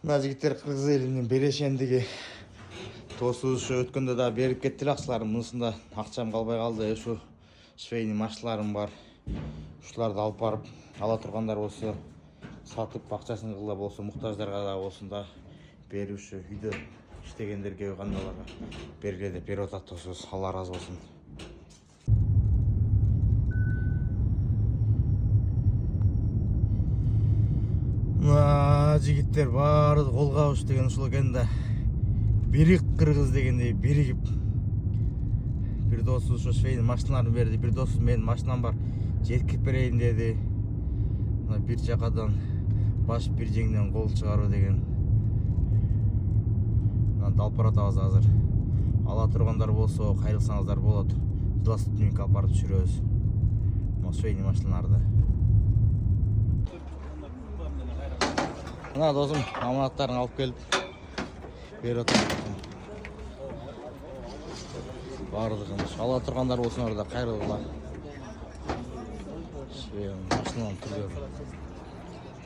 Мына жигиттер Кыргыз элинин берешендиги досубуз ушу өткөндө да берип кетти эле акчаларын. Мынысында акчам калбай калды. Ушу швейный машиналарым бар. Ушуларды алып барып ала тургандар болсо сатып акчасын кыла болсо муктаждарга да болсун да берип ушу үйдө иштегендерге кандайларга бергиле деп берип атат досубуз. Алла ыраазы болсун. Мына жигиттер баары кол кабыш деген ушул экен да. Бирик кыргыз дегендей биригип. Бир досубуз ушу швейный машиналарын берди. Бир досубуз менин машинам бар, жеткирип берейин деди. Мына бир жакадан баш бир жеңден кол чыгаруу деген. Мына алып баратабыз азыр. Ала тургандар болсо кайрылсаңыздар болот. Жыластыныкка алып барып түшүрөбүз. Мына швейный машиналарды. Мына досум аманаттарын алып келип берип атат. Бардыгын ала тургандар болсоңор да кайрылгыла. Швейный машиналардын түрлөрү.